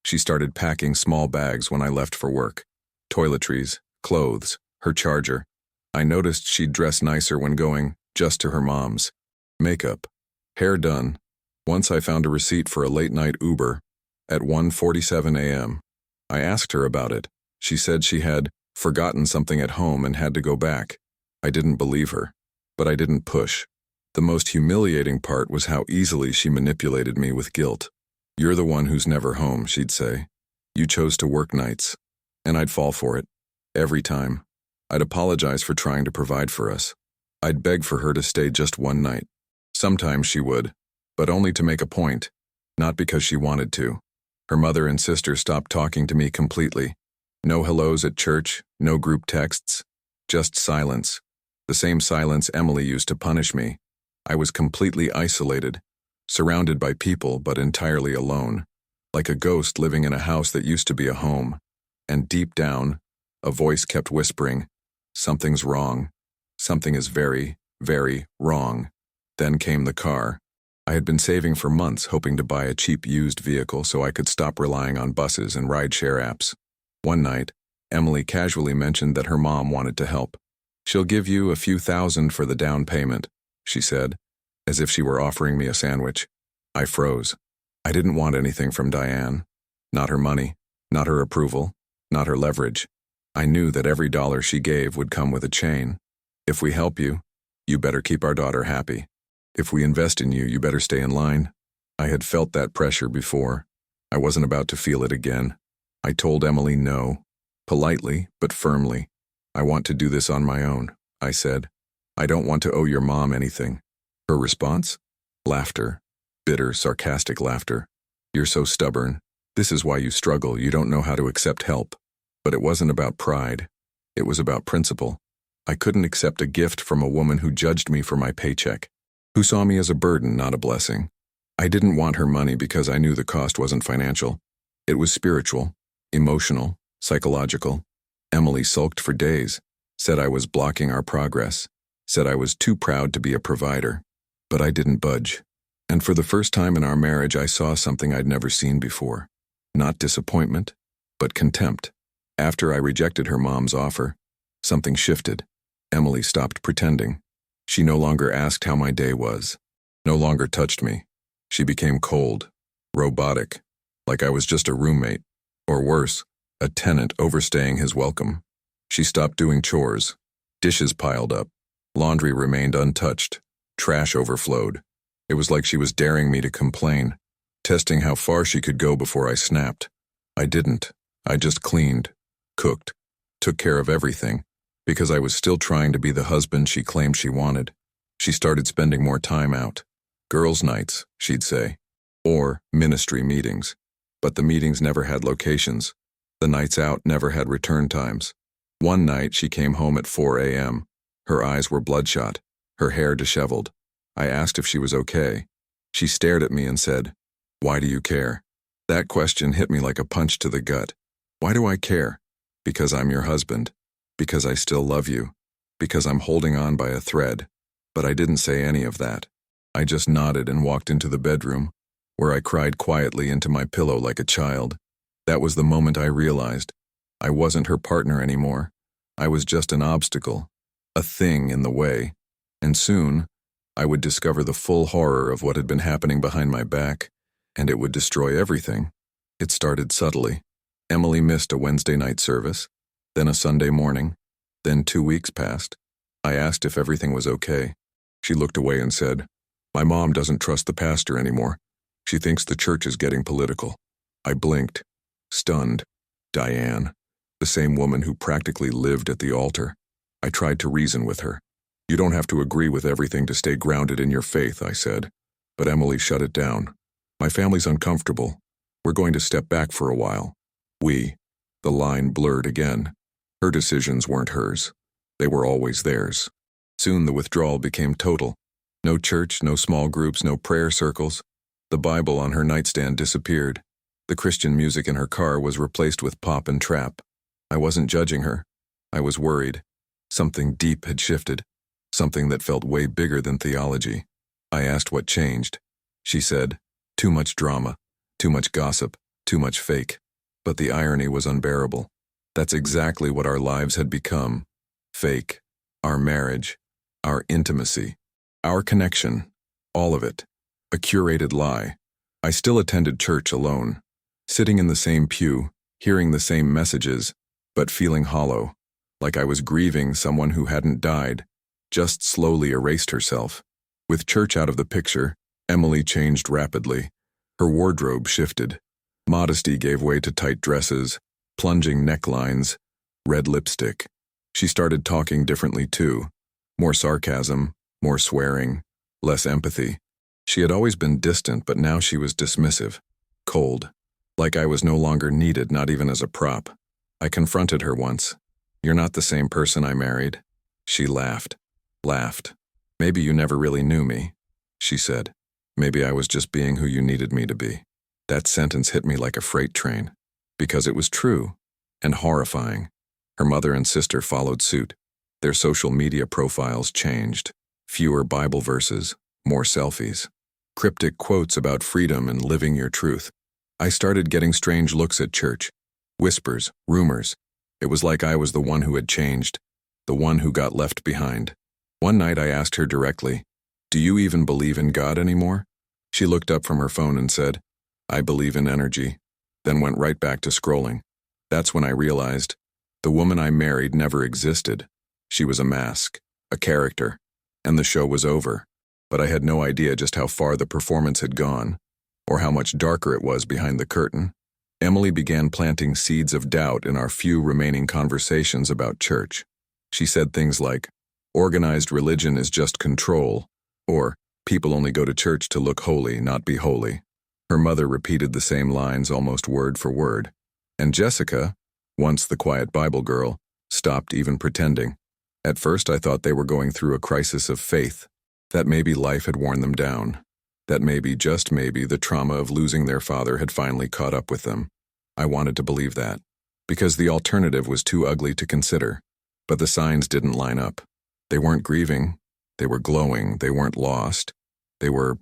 Speaker 1: She started packing small bags when I left for work. Toiletries, clothes, her charger. I noticed she'd dress nicer when going just to her mom's. Makeup, hair done. Once I found a receipt for a late-night Uber at 1:47 a.m. I asked her about it. She said she had forgotten something at home and had to go back. I didn't believe her, but I didn't push. The most humiliating part was how easily she manipulated me with guilt. "You're the one who's never home," she'd say. "You chose to work nights." And I'd fall for it. Every time. I'd apologize for trying to provide for us. I'd beg for her to stay just one night. Sometimes she would, but only to make a point, not because she wanted to. Her mother and sister stopped talking to me completely. No hellos at church, no group texts, just silence. The same silence Emily used to punish me. I was completely isolated, surrounded by people but entirely alone, like a ghost living in a house that used to be a home. And deep down, a voice kept whispering, "Something's wrong. Something is very, very wrong." Then came the car. I had been saving for months, hoping to buy a cheap used vehicle so I could stop relying on buses and rideshare apps. One night, Emily casually mentioned that her mom wanted to help. "She'll give you a few thousand for the down payment," she said, as if she were offering me a sandwich. I froze. I didn't want anything from Diane. Not her money, not her approval, not her leverage. I knew that every dollar she gave would come with a chain. "If we help you, you better keep our daughter happy. If we invest in you, you better stay in line." I had felt that pressure before. I wasn't about to feel it again. I told Emily no, politely but firmly. "I want to do this on my own," I said. "I don't want to owe your mom anything." Her response? Laughter. Bitter, sarcastic laughter. "You're so stubborn. This is why you struggle. You don't know how to accept help." But it wasn't about pride. It was about principle. I couldn't accept a gift from a woman who judged me for my paycheck, who saw me as a burden, not a blessing. I didn't want her money because I knew the cost wasn't financial. It was spiritual, emotional, psychological. Emily sulked for days, said I was blocking our progress, said I was too proud to be a provider. But I didn't budge. And for the first time in our marriage, I saw something I'd never seen before. Not disappointment, but contempt. After I rejected her mom's offer, something shifted. Emily stopped pretending. She no longer asked how my day was, no longer touched me. She became cold, robotic, like I was just a roommate, or worse, a tenant overstaying his welcome. She stopped doing chores. Dishes piled up. Laundry remained untouched. Trash overflowed. It was like she was daring me to complain, testing how far she could go before I snapped. I didn't. I just cleaned, cooked, took care of everything, because I was still trying to be the husband she claimed she wanted. She started spending more time out. Girls' nights, she'd say, or ministry meetings. But the meetings never had locations. The nights out never had return times. One night she came home at 4 a.m. Her eyes were bloodshot, her hair disheveled. I asked if she was okay. She stared at me and said, "Why do you care?" That question hit me like a punch to the gut. Why do I care? Because I'm your husband. Because I still love you. Because I'm holding on by a thread. But I didn't say any of that. I just nodded and walked into the bedroom, where I cried quietly into my pillow like a child. That was the moment I realized I wasn't her partner anymore. I was just an obstacle, a thing in the way. And soon, I would discover the full horror of what had been happening behind my back, and it would destroy everything. It started subtly. Emily missed a Wednesday night service, then a Sunday morning, then 2 weeks passed. I asked if everything was okay. She looked away and said, "My mom doesn't trust the pastor anymore. She thinks the church is getting political. I blinked, stunned. Diane, the same woman who practically lived at the altar. I tried to reason with her. You don't have to agree with everything to stay grounded in your faith, I said. But Emily shut it down. My family's uncomfortable. We're going to step back for a while. The line blurred again. Her decisions weren't hers. They were always theirs. Soon the withdrawal became total. No church, no small groups, no prayer circles. The Bible on her nightstand disappeared. The Christian music in her car was replaced with pop and trap. I wasn't judging her. I was worried. Something deep had shifted. Something that felt way bigger than theology. I asked what changed. She said, too much drama, too much gossip, too much fake. But the irony was unbearable. That's exactly what our lives had become. Fake. Our marriage. Our intimacy. Our connection. All of it. A curated lie. I still attended church alone. Sitting in the same pew, hearing the same messages, but feeling hollow. Like I was grieving someone who hadn't died, just slowly erased herself. With church out of the picture, Emily changed rapidly. Her wardrobe shifted. Modesty gave way to tight dresses, plunging necklines, red lipstick. She started talking differently too. More sarcasm, more swearing, less empathy. She had always been distant, but now she was dismissive, cold. Like I was no longer needed, not even as a prop. I confronted her once. You're not the same person I married. She laughed. Maybe you never really knew me, she said. Maybe I was just being who you needed me to be. That sentence hit me like a freight train. Because it was true. And horrifying. Her mother and sister followed suit. Their social media profiles changed. Fewer Bible verses, more selfies. Cryptic quotes about freedom and living your truth. I started getting strange looks at church. Whispers, rumors. It was like I was the one who had changed. The one who got left behind. One night I asked her directly, "Do you even believe in God anymore?" She looked up from her phone and said, "I believe in energy," then went right back to scrolling. That's when I realized, the woman I married never existed. She was a mask, a character, and the show was over. But I had no idea just how far the performance had gone, or how much darker it was behind the curtain. Emily began planting seeds of doubt in our few remaining conversations about church. She said things like, organized religion is just control, or people only go to church to look holy, not be holy. Her mother repeated the same lines almost word for word. And Jessica, once the quiet Bible girl, stopped even pretending. At first I thought they were going through a crisis of faith, that maybe life had worn them down, that maybe, just maybe, the trauma of losing their father had finally caught up with them. I wanted to believe that, because the alternative was too ugly to consider. But the signs didn't line up. They weren't grieving, they were glowing, they weren't lost. They were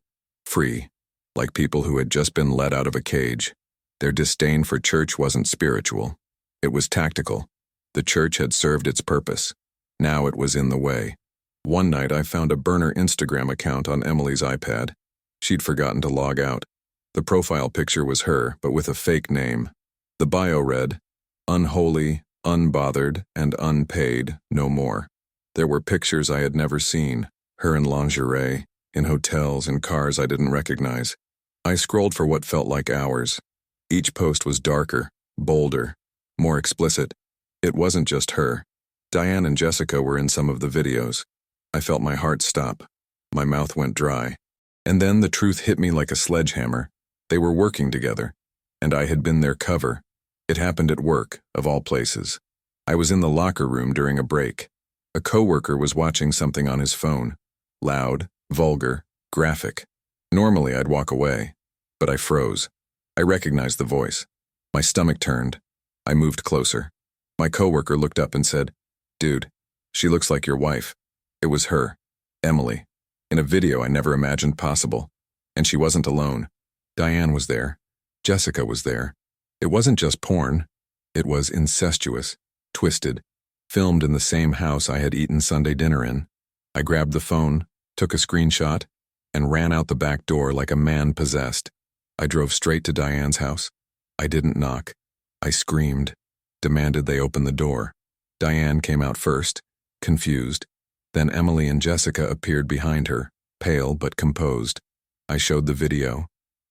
Speaker 1: free, like people who had just been let out of a cage. Their disdain for church wasn't spiritual. It was tactical. The church had served its purpose. Now it was in the way. One night I found a burner Instagram account on Emily's iPad. She'd forgotten to log out. The profile picture was her, but with a fake name. The bio read, "Unholy, unbothered, and unpaid, no more." There were pictures I had never seen, her in lingerie, in hotels and cars I didn't recognize. I scrolled for what felt like hours. Each post was darker, bolder, more explicit. It wasn't just her. Diane and Jessica were in some of the videos. I felt my heart stop. My mouth went dry. And then the truth hit me like a sledgehammer. They were working together, and I had been their cover. It happened at work, of all places. I was in the locker room during a break. A coworker was watching something on his phone. Loud, vulgar, graphic. Normally I'd walk away, but I froze. I recognized the voice. My stomach turned. I moved closer. My coworker looked up and said, "Dude, she looks like your wife." It was her, Emily, in a video I never imagined possible. And she wasn't alone. Diane was there. Jessica was there. It wasn't just porn. It was incestuous, twisted, filmed in the same house I had eaten Sunday dinner in. I grabbed the phone, took a screenshot, and ran out the back door like a man possessed. I drove straight to Diane's house. I didn't knock. I screamed, demanded they open the door. Diane came out first, confused. Then Emily and Jessica appeared behind her, pale but composed. I showed the video.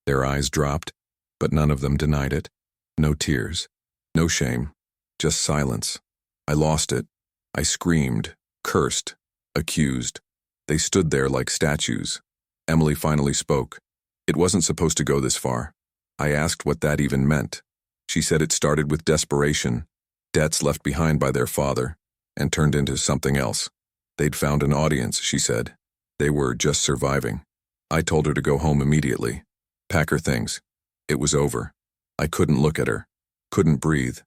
Speaker 1: Their eyes dropped, but none of them denied it. No tears. No shame. Just silence. I lost it. I screamed, cursed, accused. They stood there like statues. Emily finally spoke. It wasn't supposed to go this far. I asked what that even meant. She said it started with desperation, debts left behind by their father, and turned into something else. They'd found an audience, she said. They were just surviving. I told her to go home immediately. Pack her things. It was over. I couldn't look at her. Couldn't breathe.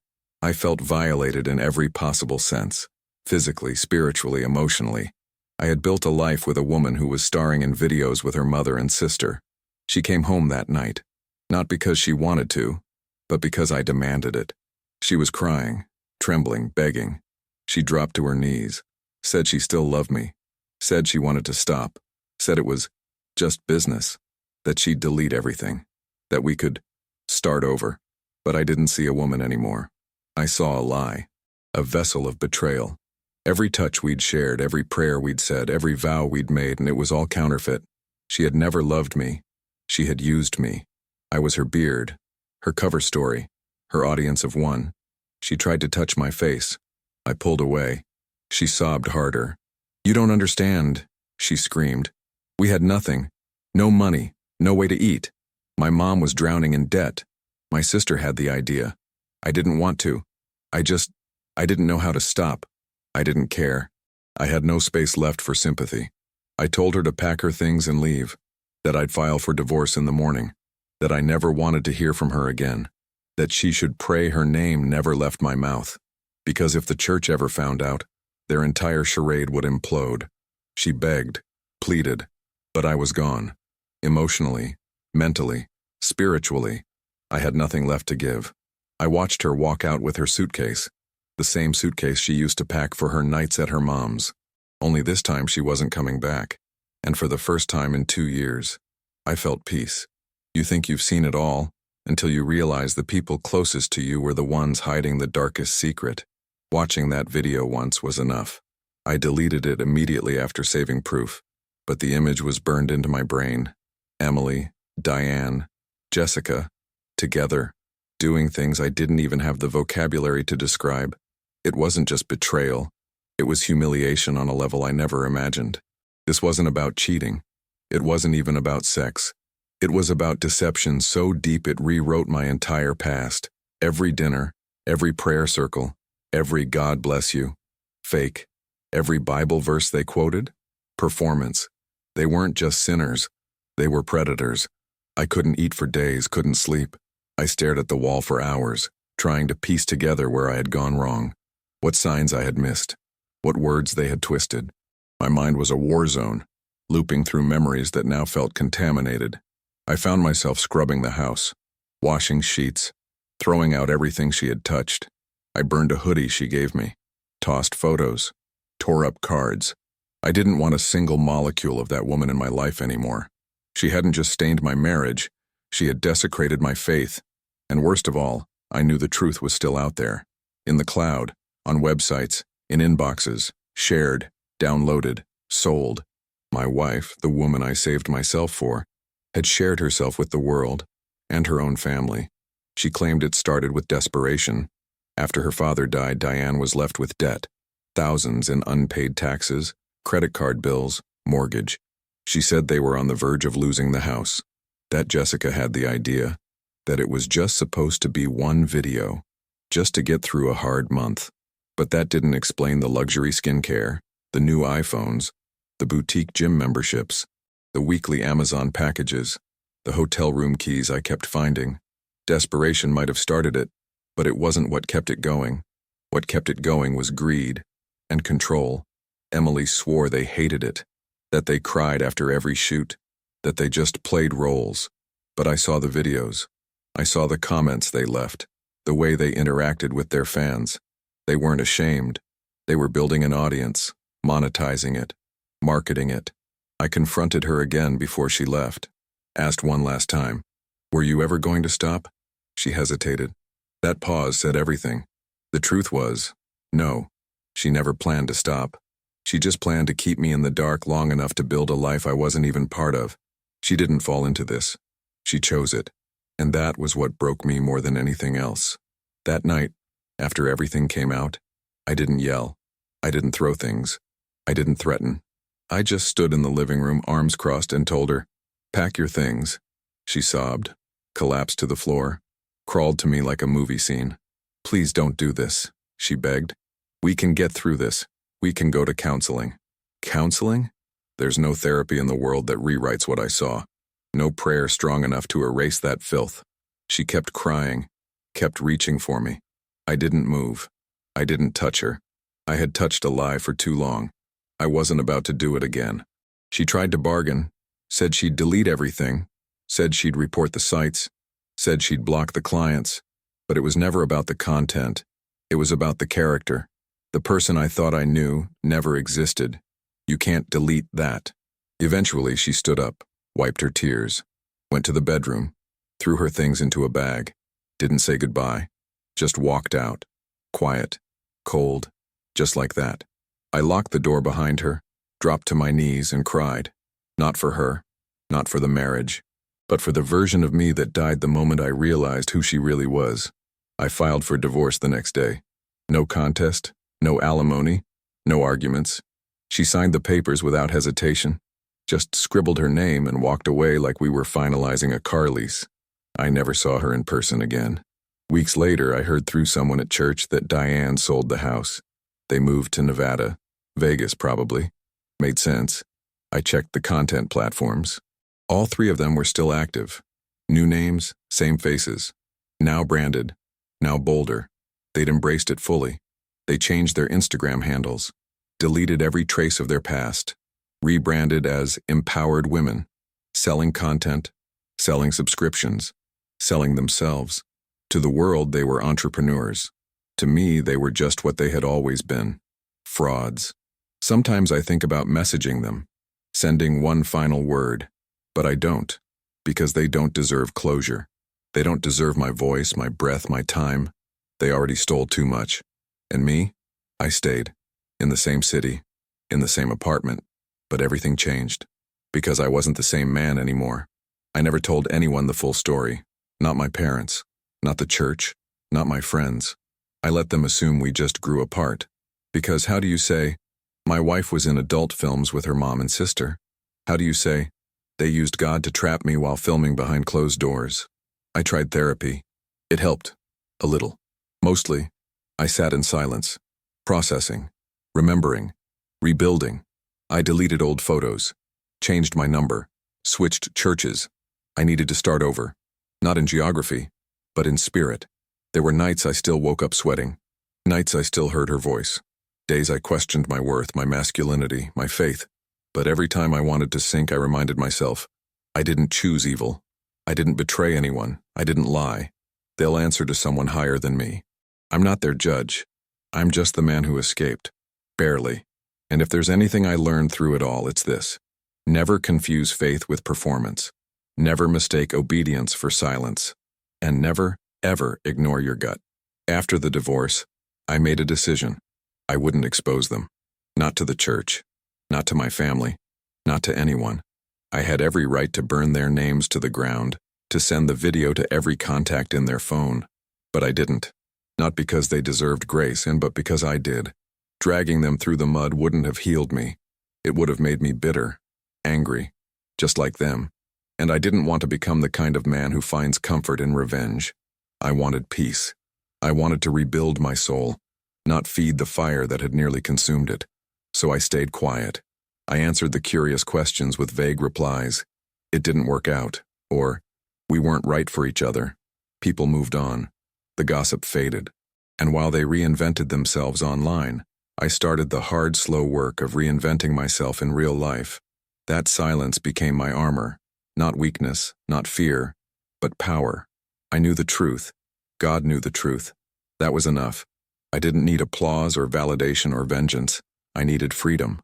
Speaker 1: I felt violated in every possible sense. Physically, spiritually, emotionally. I had built a life with a woman who was starring in videos with her mother and sister. She came home that night. Not because she wanted to, but because I demanded it. She was crying, trembling, begging. She dropped to her knees, said she still loved me, said she wanted to stop, said it was just business, that she'd delete everything, that we could start over. But I didn't see a woman anymore. I saw a lie, a vessel of betrayal. Every touch we'd shared, every prayer we'd said, every vow we'd made, and it was all counterfeit. She had never loved me. She had used me. I was her beard, her cover story, her audience of one. She tried to touch my face. I pulled away. She sobbed harder. "You don't understand," she screamed. "We had nothing. No money, no way to eat. My mom was drowning in debt. My sister had the idea. I didn't want to. I didn't know how to stop. I didn't care. I had no space left for sympathy. I told her to pack her things and leave, that I'd file for divorce in the morning, that I never wanted to hear from her again, that she should pray her name never left my mouth, because if the church ever found out, their entire charade would implode. She begged, pleaded, but I was gone. Emotionally, mentally, spiritually, I had nothing left to give. I watched her walk out with her suitcase, the same suitcase she used to pack for her nights at her mom's. Only this time she wasn't coming back, and for the first time in 2 years, I felt peace. You think you've seen it all, until you realize the people closest to you were the ones hiding the darkest secret. Watching that video once was enough. I deleted it immediately after saving proof, but the image was burned into my brain. Emily, Diane, Jessica, together, doing things I didn't even have the vocabulary to describe. It wasn't just betrayal. It was humiliation on a level I never imagined. This wasn't about cheating. It wasn't even about sex. It was about deception so deep it rewrote my entire past. Every dinner, every prayer circle, every God bless you. Fake. Every Bible verse they quoted. Performance. They weren't just sinners. They were predators. I couldn't eat for days, couldn't sleep. I stared at the wall for hours, trying to piece together where I had gone wrong, what signs I had missed, what words they had twisted. My mind was a war zone, looping through memories that now felt contaminated. I found myself scrubbing the house, washing sheets, throwing out everything she had touched. I burned a hoodie she gave me, tossed photos, tore up cards. I didn't want a single molecule of that woman in my life anymore. She hadn't just stained my marriage, she had desecrated my faith. And worst of all, I knew the truth was still out there. In the cloud, on websites, in inboxes, shared, downloaded, sold. My wife, the woman I saved myself for, had shared herself with the world and her own family. She claimed it started with desperation. After her father died, Diane was left with debt, thousands in unpaid taxes, credit card bills, mortgage. She said they were on the verge of losing the house. That Jessica had the idea, that it was just supposed to be one video, just to get through a hard month. But that didn't explain the luxury skincare, the new iPhones, the boutique gym memberships, the weekly Amazon packages, the hotel room keys I kept finding. Desperation might have started it, but it wasn't what kept it going. What kept it going was greed and control. Emily swore they hated it, that they cried after every shoot, that they just played roles. But I saw the videos. I saw the comments they left, the way they interacted with their fans. They weren't ashamed. They were building an audience, monetizing it, marketing it. I confronted her again before she left. Asked one last time, "Were you ever going to stop?" She hesitated. That pause said everything. The truth was, no, she never planned to stop. She just planned to keep me in the dark long enough to build a life I wasn't even part of. She didn't fall into this. She chose it. And that was what broke me more than anything else. That night, after everything came out, I didn't yell. I didn't throw things. I didn't threaten. I just stood in the living room, arms crossed, and told her, "Pack your things." She sobbed, collapsed to the floor, crawled to me like a movie scene. "Please don't do this," she begged. "We can get through this. We can go to counseling." Counseling? There's no therapy in the world that rewrites what I saw. No prayer strong enough to erase that filth. She kept crying, kept reaching for me. I didn't move. I didn't touch her. I had touched a lie for too long. I wasn't about to do it again. She tried to bargain, said she'd delete everything, said she'd report the sites, said she'd block the clients, but it was never about the content. It was about the character. The person I thought I knew never existed. You can't delete that. Eventually, she stood up, wiped her tears, went to the bedroom, threw her things into a bag, didn't say goodbye, just walked out, quiet, cold, just like that. I locked the door behind her, dropped to my knees and cried. Not for her, not for the marriage, but for the version of me that died the moment I realized who she really was. I filed for divorce the next day. No contest, no alimony, no arguments. She signed the papers without hesitation, just scribbled her name and walked away like we were finalizing a car lease. I never saw her in person again. Weeks later, I heard through someone at church that Diane sold the house. They moved to Nevada, Vegas probably. Made sense. I checked the content platforms. All three of them were still active. New names, same faces. Now branded, now bolder. They'd embraced it fully. They changed their Instagram handles, deleted every trace of their past, rebranded as Empowered Women, selling content, selling subscriptions, selling themselves. To the world, they were entrepreneurs. To me, they were just what they had always been, frauds. Sometimes I think about messaging them, sending one final word, but I don't, because they don't deserve closure. They don't deserve my voice, my breath, my time. They already stole too much. And me? I stayed, in the same city, in the same apartment, but everything changed, because I wasn't the same man anymore. I never told anyone the full story, not my parents, not the church, not my friends. I let them assume we just grew apart. Because how do you say, my wife was in adult films with her mom and sister? How do you say, they used God to trap me while filming behind closed doors? I tried therapy. It helped. A little. Mostly, I sat in silence, processing, remembering, rebuilding. I deleted old photos, changed my number, switched churches. I needed to start over. Not in geography, but in spirit. There were nights I still woke up sweating, nights I still heard her voice, days I questioned my worth, my masculinity, my faith. But every time I wanted to sink, I reminded myself, I didn't choose evil. I didn't betray anyone. I didn't lie. They'll answer to someone higher than me. I'm not their judge. I'm just the man who escaped. Barely. And if there's anything I learned through it all, it's this. Never confuse faith with performance. Never mistake obedience for silence. And never, ever ignore your gut. After the divorce, I made a decision. I wouldn't expose them. Not to the church. Not to my family. Not to anyone. I had every right to burn their names to the ground, to send the video to every contact in their phone. But I didn't. Not because they deserved grace, but because I did. Dragging them through the mud wouldn't have healed me. It would have made me bitter, angry, just like them. And I didn't want to become the kind of man who finds comfort in revenge. I wanted peace. I wanted to rebuild my soul, not feed the fire that had nearly consumed it. So I stayed quiet. I answered the curious questions with vague replies. It didn't work out, or we weren't right for each other. People moved on. The gossip faded. And while they reinvented themselves online, I started the hard, slow work of reinventing myself in real life. That silence became my armor. Not weakness, not fear, but power. I knew the truth. God knew the truth. That was enough. I didn't need applause or validation or vengeance. I needed freedom.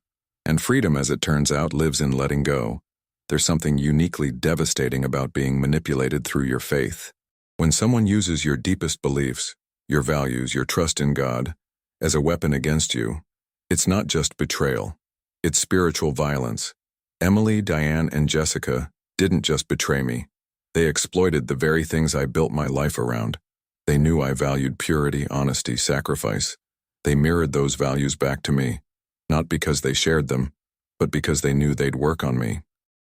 Speaker 1: And freedom, as it turns out, lives in letting go. There's something uniquely devastating about being manipulated through your faith. When someone uses your deepest beliefs, your values, your trust in God, as a weapon against you, it's not just betrayal. It's spiritual violence. Emily, Diane, and Jessica didn't just betray me. They exploited the very things I built my life around. They knew I valued purity, honesty, sacrifice. They mirrored those values back to me, not because they shared them, but because they knew they'd work on me.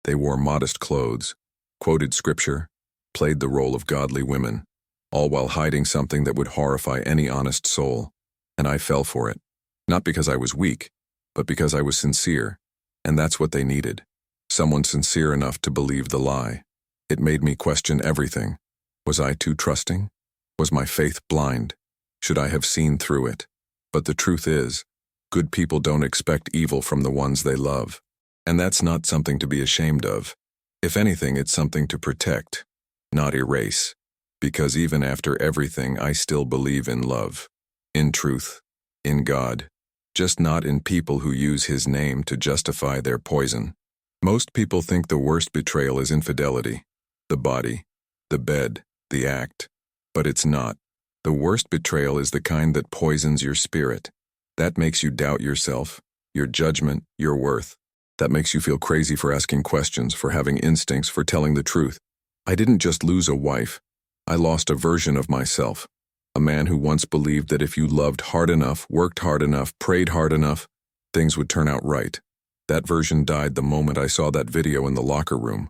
Speaker 1: They wore modest clothes, quoted scripture, played the role of godly women, all while hiding something that would horrify any honest soul. And I fell for it, not because I was weak, but because I was sincere, and that's what they needed. Someone sincere enough to believe the lie. It made me question everything. Was I too trusting? Was my faith blind? Should I have seen through it? But the truth is, good people don't expect evil from the ones they love. And that's not something to be ashamed of. If anything, it's something to protect, not erase. Because even after everything, I still believe in love, in truth, in God, just not in people who use His name to justify their poison. Most people think the worst betrayal is infidelity, the body, the bed, the act. But it's not. The worst betrayal is the kind that poisons your spirit. That makes you doubt yourself, your judgment, your worth. That makes you feel crazy for asking questions, for having instincts, for telling the truth. I didn't just lose a wife. I lost a version of myself. A man who once believed that if you loved hard enough, worked hard enough, prayed hard enough, things would turn out right. That version died the moment I saw that video in the locker room.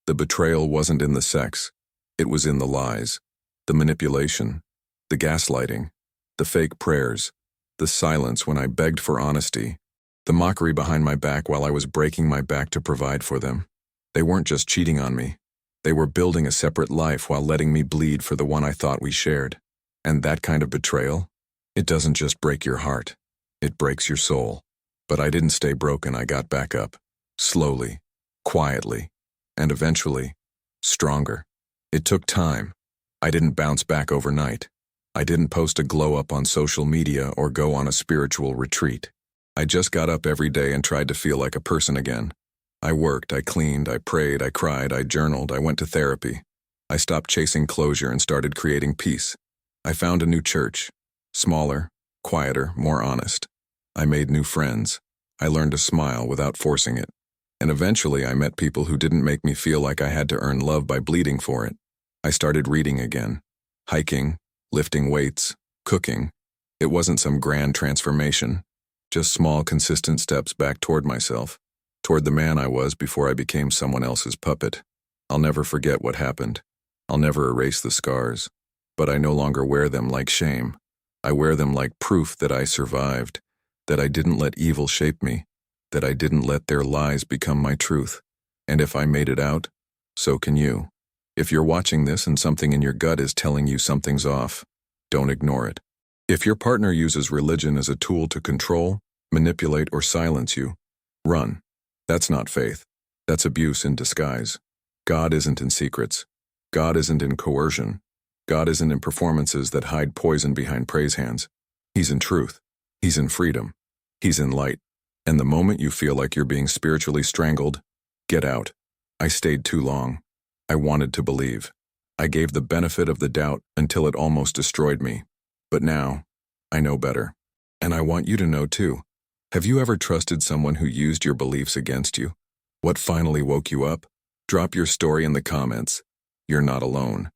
Speaker 1: The betrayal wasn't in the sex. It was in the lies, the manipulation, the gaslighting, the fake prayers, the silence when I begged for honesty, the mockery behind my back while I was breaking my back to provide for them. They weren't just cheating on me. They were building a separate life while letting me bleed for the one I thought we shared. And that kind of betrayal, it doesn't just break your heart. It breaks your soul. But I didn't stay broken. I got back up. Slowly, quietly, and eventually, stronger. It took time. I didn't bounce back overnight. I didn't post a glow-up on social media or go on a spiritual retreat. I just got up every day and tried to feel like a person again. I worked, I cleaned, I prayed, I cried, I journaled, I went to therapy. I stopped chasing closure and started creating peace. I found a new church. Smaller, quieter, more honest. I made new friends. I learned to smile without forcing it. And eventually I met people who didn't make me feel like I had to earn love by bleeding for it. I started reading again. Hiking, lifting weights, cooking. It wasn't some grand transformation. Just small, consistent steps back toward myself. Toward the man I was before I became someone else's puppet. I'll never forget what happened. I'll never erase the scars. But I no longer wear them like shame. I wear them like proof that I survived. That I didn't let evil shape me, that I didn't let their lies become my truth. And if I made it out, so can you. If you're watching this and something in your gut is telling you something's off, don't ignore it. If your partner uses religion as a tool to control, manipulate, or silence you, run. That's not faith. That's abuse in disguise. God isn't in secrets. God isn't in coercion. God isn't in performances that hide poison behind praise hands. He's in truth. He's in freedom. He's in light. And the moment you feel like you're being spiritually strangled, get out. I stayed too long. I wanted to believe. I gave the benefit of the doubt until it almost destroyed me. But now, I know better. And I want you to know too. Have you ever trusted someone who used your beliefs against you? What finally woke you up? Drop your story in the comments. You're not alone.